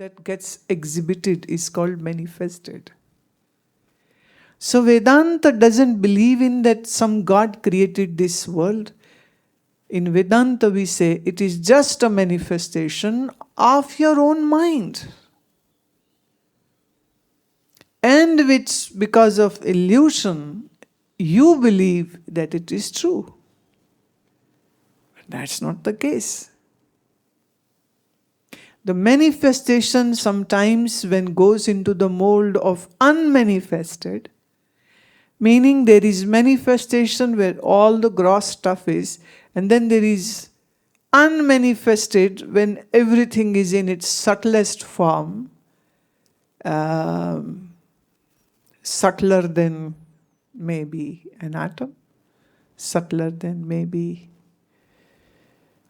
that gets exhibited is called manifested. So Vedanta doesn't believe in that some God created this world. In Vedanta we say it is just a manifestation of your own mind. And which, because of illusion, you believe that it is true. But that's not the case. The manifestation sometimes when goes into the mold of unmanifested, meaning there is manifestation where all the gross stuff is, and then there is unmanifested when everything is in its subtlest form, subtler than maybe an atom, subtler than maybe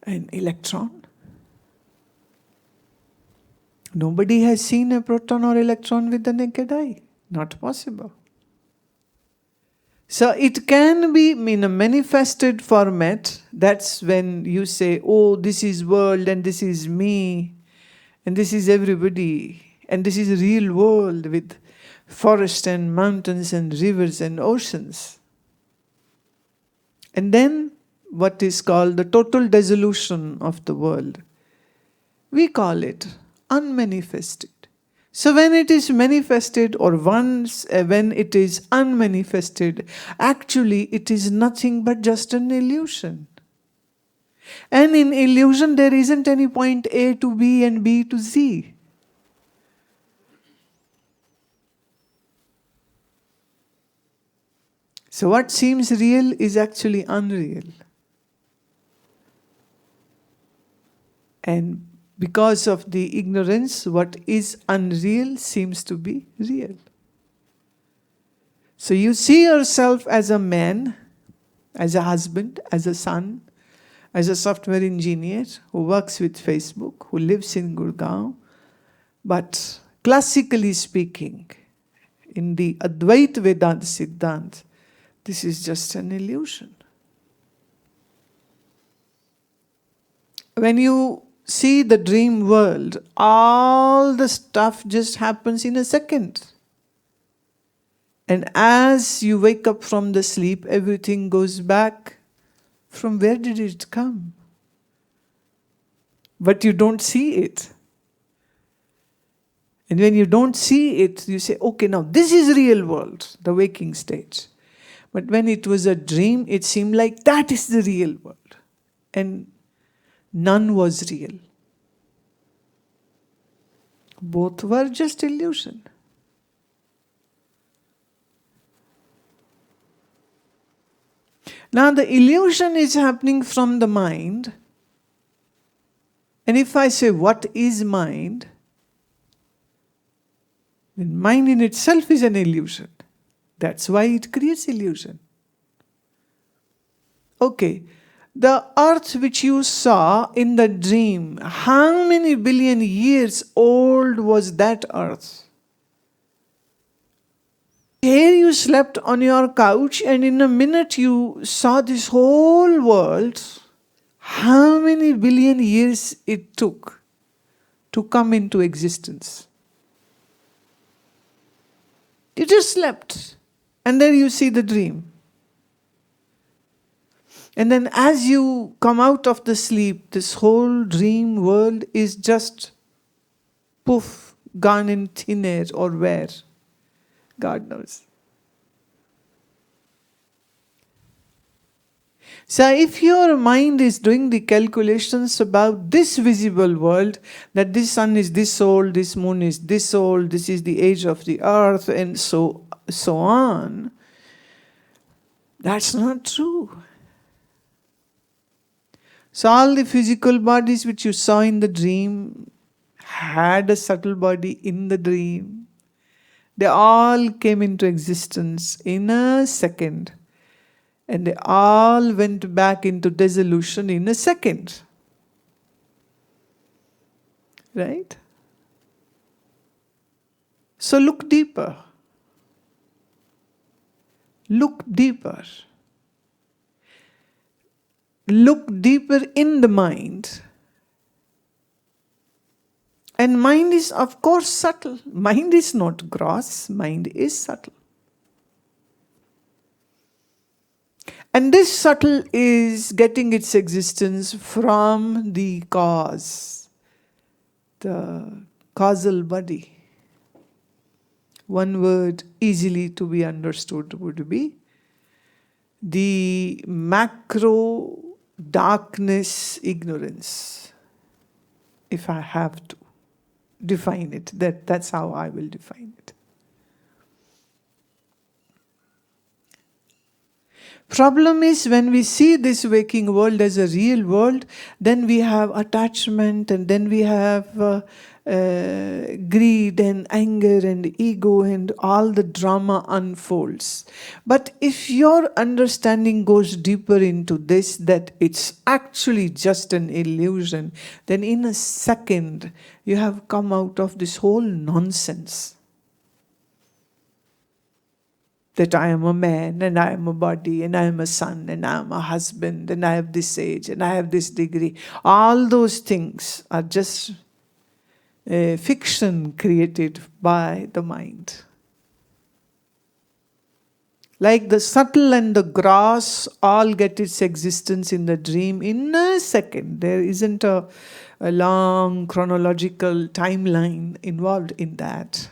an electron. Nobody has seen a proton or electron with the naked eye. Not possible. So it can be in a manifested format. That's when you say, oh, this is world and this is me and this is everybody and this is a real world with forest and mountains and rivers and oceans. And then what is called the total dissolution of the world. We call it unmanifested. So when it is manifested or once when it is unmanifested, actually it is nothing but just an illusion. And in illusion there isn't any point A to B and B to Z. So what seems real is actually unreal. And because of the ignorance, what is unreal seems to be real. So you see yourself as a man, as a husband, as a son, as a software engineer who works with Facebook, who lives in Gurgaon. But classically speaking, in the Advaita Vedanta Siddhant, this is just an illusion. When you see the dream world, all the stuff just happens in a second. And as you wake up from the sleep, everything goes back. From where did it come? But you don't see it. And when you don't see it, you say, okay, now this is real world, the waking stage. But when it was a dream, it seemed like that is the real world. And none was real. Both were just illusion. Now the illusion is happening from the mind. And if I say, what is mind? Then mind in itself is an illusion. That's why it creates illusion. Okay. The earth which you saw in the dream, how many billion years old was that earth? Here you slept on your couch and in a minute you saw this whole world. How many billion years it took to come into existence? You just slept and then you see the dream. And then as you come out of the sleep, this whole dream world is just poof, gone in thin air or where? God knows. So if your mind is doing the calculations about this visible world, that this sun is this old, this moon is this old, this is the age of the earth, and so on, that's not true. So all the physical bodies which you saw in the dream had a subtle body in the dream. They all came into existence in a second. And they all went back into dissolution in a second. Right? So look deeper. Look deeper. Look deeper in the mind And mind is, of course, subtle. Mind is not gross, mind is subtle. And this subtle is getting its existence from the cause, the causal body. One word easily to be understood would be the macro darkness ignorance. If I have to define it, that's how I will define it. Problem is, when we see this waking world as a real world, then we have attachment, and then we have greed and anger and ego, and all the drama unfolds. But if your understanding goes deeper into this, that it's actually just an illusion, then in a second you have come out of this whole nonsense. That I am a man, and I am a body, and I am a son, and I am a husband, and I have this age, and I have this degree. All those things are just a fiction created by the mind. Like the subtle and the gross all get its existence in the dream in a second. There isn't a long chronological timeline involved in that.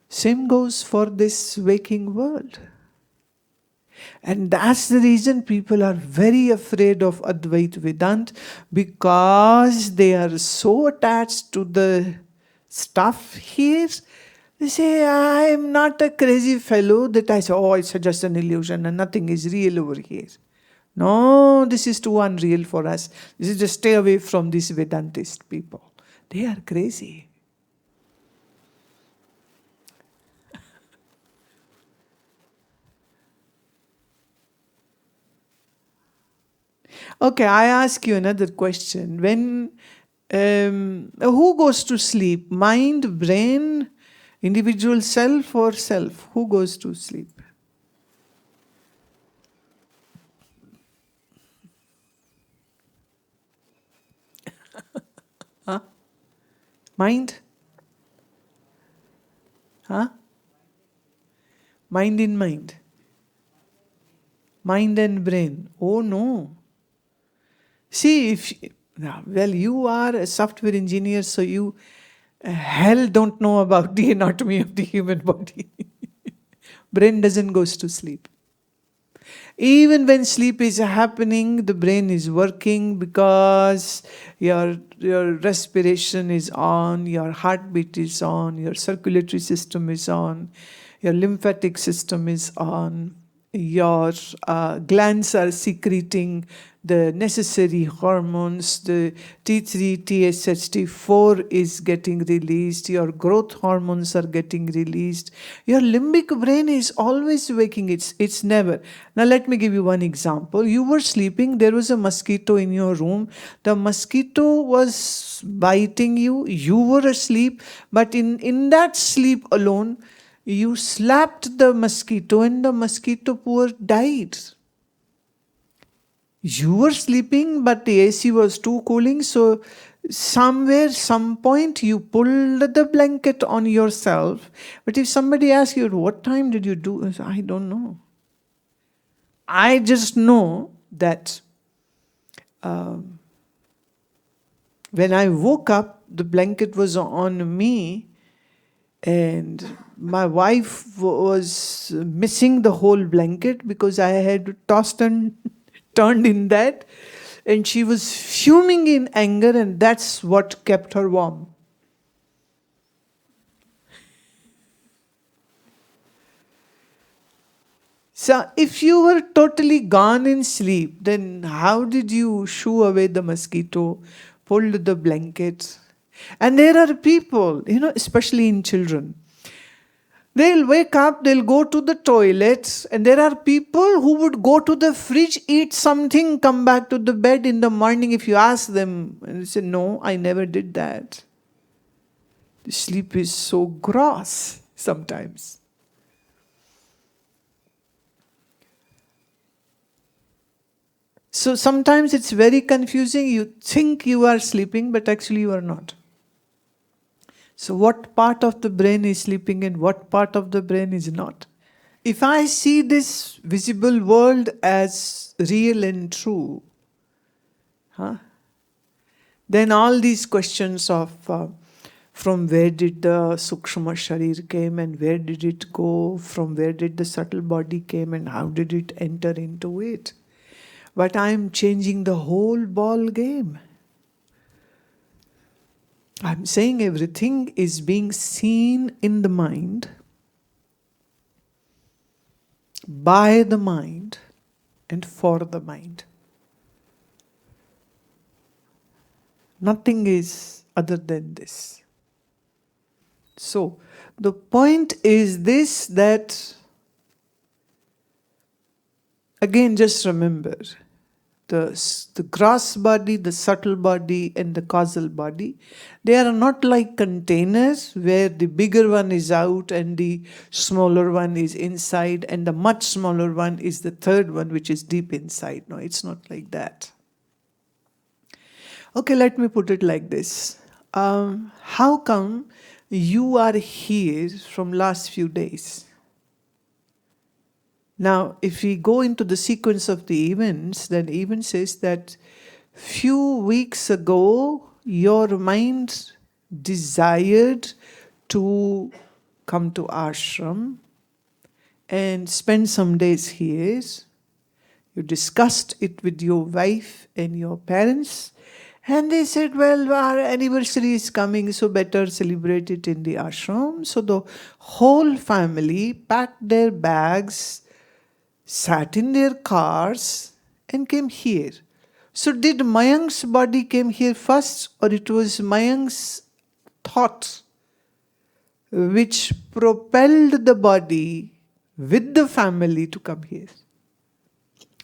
Same goes for this waking world. And that's the reason people are very afraid of Advait Vedanta, because they are so attached to the stuff here. They say, I am not a crazy fellow that I say, oh, it's just an illusion and nothing is real over here. No, this is too unreal for us. This is just stay away from these Vedantist people. They are crazy. Okay, I ask you another question. When who goes to sleep? Mind, brain, individual self, or self? Who goes to sleep? Huh? Mind? Huh? Mind in mind. Mind and brain. Oh no. See, well, you are a software engineer, so you hell don't know about the anatomy of the human body. Brain doesn't go to sleep. Even when sleep is happening, the brain is working because your respiration is on, your heartbeat is on, your circulatory system is on, your lymphatic system is on, your glands are secreting the necessary hormones, the T3, TSH, T4 is getting released, your growth hormones are getting released. Your limbic brain is always waking, it's never. Now let me give you one example. You were sleeping, there was a mosquito in your room, the mosquito was biting you, you were asleep, but in that sleep alone, you slapped the mosquito and the mosquito poor died. You were sleeping, but the AC was too cooling, so somewhere, some point, you pulled the blanket on yourself. But if somebody asks you, what time did you do? I don't know. I just know that when I woke up, the blanket was on me, and my wife was missing the whole blanket because I had tossed and turned in that, and she was fuming in anger, and that's what kept her warm. So if you were totally gone in sleep, then how did you shoo away the mosquito, pulled the blanket? And there are people, especially in children, they'll wake up, they'll go to the toilet, and there are people who would go to the fridge, eat something, come back to the bed in the morning. If you ask them, and they say, no, I never did that. The sleep is so gross sometimes. So sometimes it's very confusing. You think you are sleeping, but actually you are not. So what part of the brain is sleeping and what part of the brain is not? If I see this visible world as real and true, then all these questions of from where did the Sukshma Sharir came and where did it go, from where did the subtle body came and how did it enter into it. But I am changing the whole ball game. I'm saying everything is being seen in the mind, by the mind, and for the mind. Nothing is other than this. So, the point is this, that again, just remember, the gross body, the subtle body, and the causal body, they are not like containers where the bigger one is out and the smaller one is inside, and the much smaller one is the third one, which is deep inside. No, it's not like that. Okay, let me put it like this. How come you are here from last few days? Now, if we go into the sequence of the events, then even says that few weeks ago, your mind desired to come to ashram and spend some days here. You discussed it with your wife and your parents, and they said, well, our anniversary is coming, so better celebrate it in the ashram. So the whole family packed their bags, sat in their cars, and came here. So did Mayank's body came here first, or it was Mayank's thought which propelled the body with the family to come here?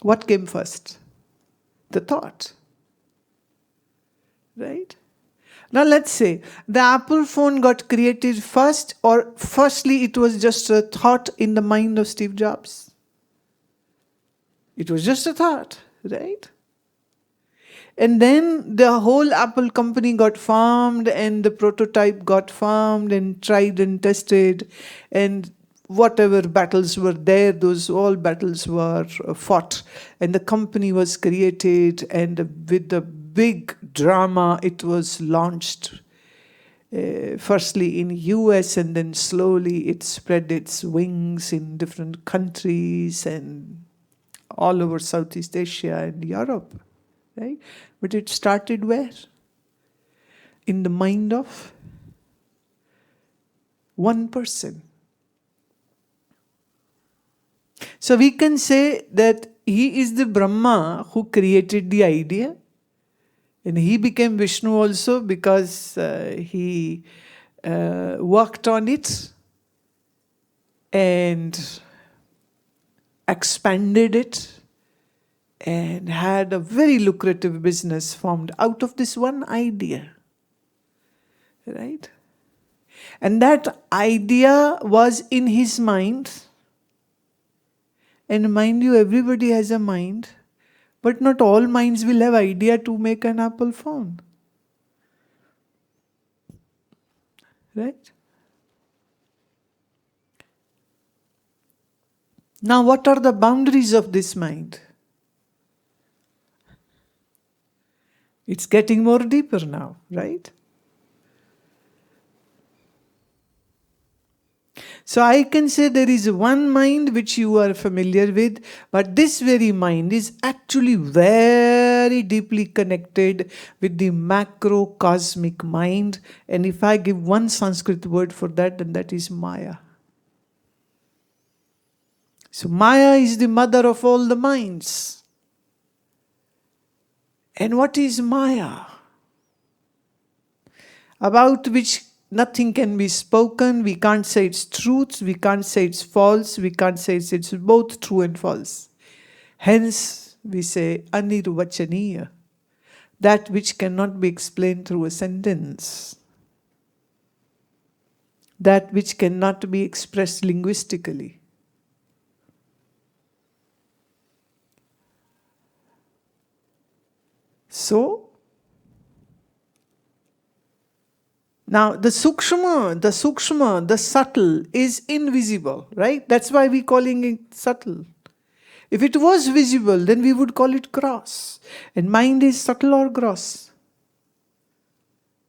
What came first? The thought. Right? Now let's say the Apple phone got created first, or firstly it was just a thought in the mind of Steve Jobs. It was just a thought, right? And then the whole Apple company got formed, and the prototype got formed and tried and tested, and whatever battles were there, those all battles were fought, and the company was created, and with the big drama it was launched. Firstly in US, and then slowly it spread its wings in different countries and all over Southeast Asia and Europe, right? But it started where? In the mind of one person. So we can say that he is the Brahma who created the idea, and he became Vishnu also because he worked on it and expanded it and had a very lucrative business formed out of this one idea, right? And that idea was in his mind. And mind you, everybody has a mind, but not all minds will have idea to make an Apple phone, right? Now, what are the boundaries of this mind? It's getting more deeper now, right? So I can say there is one mind which you are familiar with, but this very mind is actually very deeply connected with the macrocosmic mind. And if I give one Sanskrit word for that, then that is Maya. So Maya is the mother of all the minds. And what is Maya? About which nothing can be spoken. We can't say it's truth, we can't say it's false, we can't say it's both true and false. Hence, we say anirvachaniya, that which cannot be explained through a sentence, that which cannot be expressed linguistically. So, Now, the subtle is invisible, right? That's why we're calling it subtle. If it was visible, then we would call it gross. And mind is subtle or gross?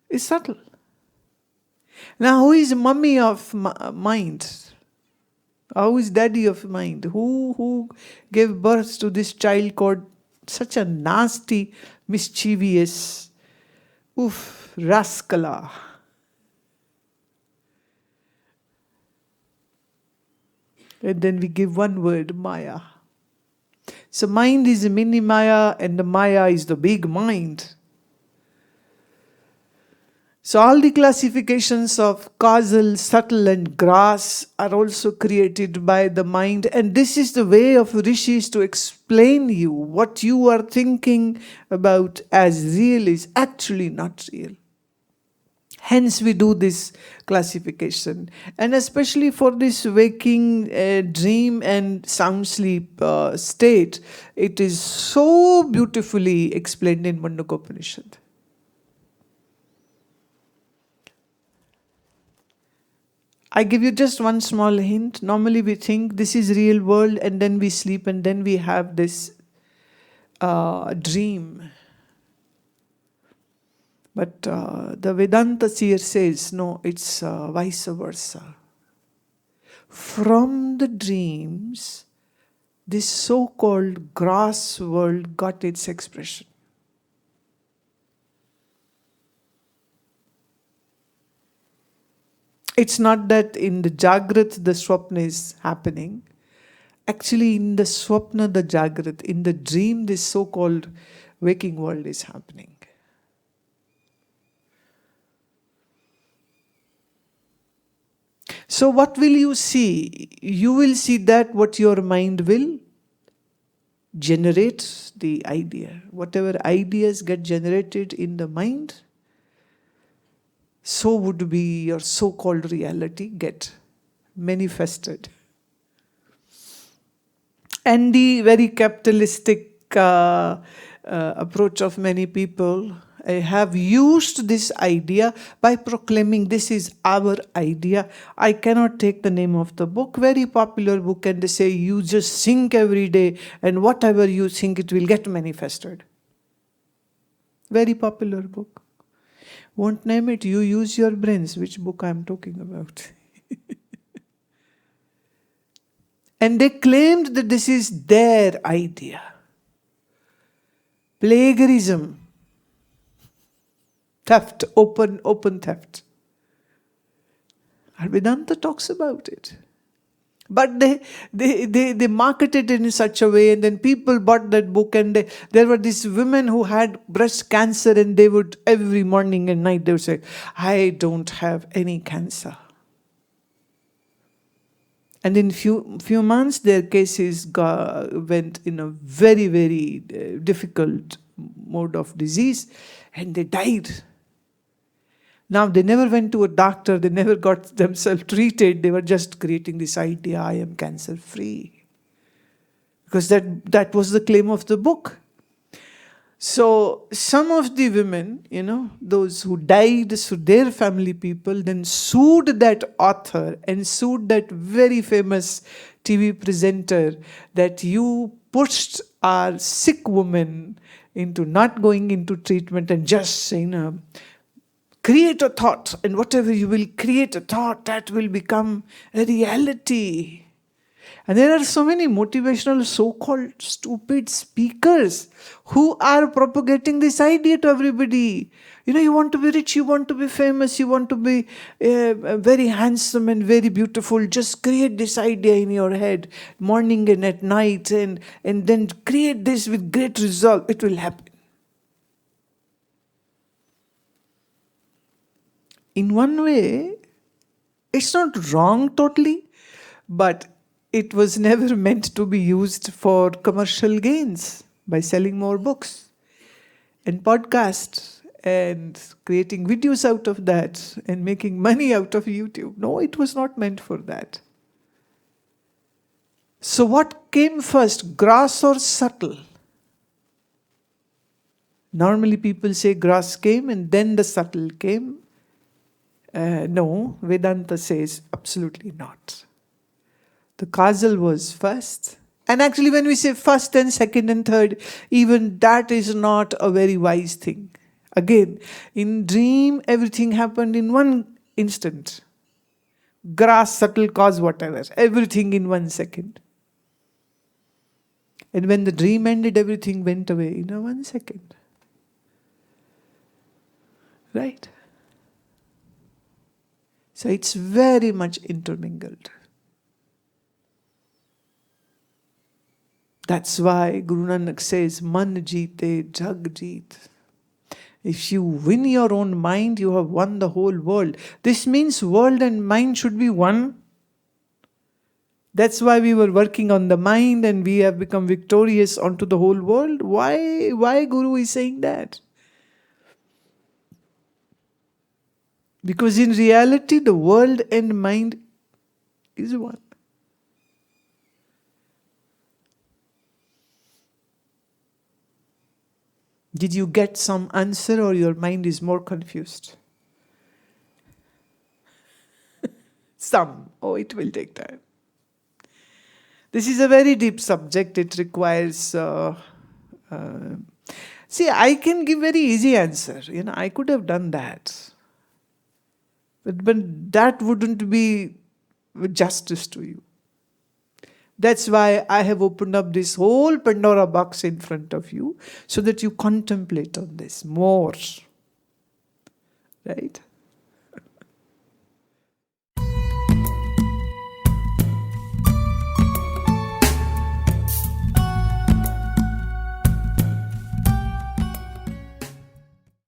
It's subtle. Now, who is mummy of mind? Who is daddy of mind? Who gave birth to this child called such a nasty, mischievous, rascala? And then we give one word, Maya. So mind is a mini Maya and the Maya is the big mind. So all the classifications of causal, subtle and gross are also created by the mind. And this is the way of rishis to explain you what you are thinking about as real is actually not real. Hence we do this classification. And especially for this waking, dream and sound sleep state, it is so beautifully explained in Mandukya Upanishad. I give you just one small hint. Normally we think this is real world and then we sleep and then we have this dream. But the Vedanta seer says, no, it's vice versa. From the dreams, this so-called gross world got its expression. It's not that in the Jagrat the Swapna is happening. Actually, in the Swapna, the Jagrat, in the dream, this so-called waking world is happening. So what will you see? You will see that what your mind will generate the idea. Whatever ideas get generated in the mind, so would be your so-called reality get manifested. And the very capitalistic approach of many people have used this idea by proclaiming this is our idea. I cannot take the name of the book, very popular book, and they say you just think every day and whatever you think it will get manifested. Very popular book. Won't name it, you use your brains, which book I'm talking about. And they claimed that this is their idea. Plagiarism. Theft, open theft. And Vedanta talks about it. But they marketed it in such a way, and then people bought that book, and there were these women who had breast cancer, and they would, every morning and night, they would say, I don't have any cancer. And in few months, their cases went in a very, very difficult mode of disease, and they died. Now, they never went to a doctor, they never got themselves treated, they were just creating this idea, I am cancer-free. Because that was the claim of the book. So, some of the women, those who died, so their family people, then sued that author and sued that very famous TV presenter that you pushed our sick woman into not going into treatment and just saying, create a thought, and whatever you will create a thought, that will become a reality. And there are so many motivational so-called stupid speakers who are propagating this idea to everybody. You want to be rich, you want to be famous, you want to be very handsome and very beautiful. Just create this idea in your head, morning and at night, and then create this with great result. It will happen. In one way, it's not wrong totally, but it was never meant to be used for commercial gains by selling more books and podcasts and creating videos out of that and making money out of YouTube. No, it was not meant for that. So what came first, gross or subtle? Normally people say gross came and then the subtle came. No, Vedanta says absolutely not. The causal was first. And actually, when we say first and second and third, even that is not a very wise thing. Again, in dream, everything happened in one instant. Grass, subtle cause, whatever. Everything in 1 second. And when the dream ended, everything went away in a 1 second. Right? So it's very much intermingled. That's why Guru Nanak says, Man jeete, jag jeet. If you win your own mind, you have won the whole world. This means world and mind should be one. That's why we were working on the mind and we have become victorious onto the whole world. Why Guru is saying that? Because in reality, the world and mind is one. Did you get some answer or your mind is more confused? Some. Oh, it will take time. This is a very deep subject. It requires... see, I can give very easy answer. I could have done that. But that wouldn't be justice to you. That's why I have opened up this whole Pandora box in front of you, so that you contemplate on this more. Right?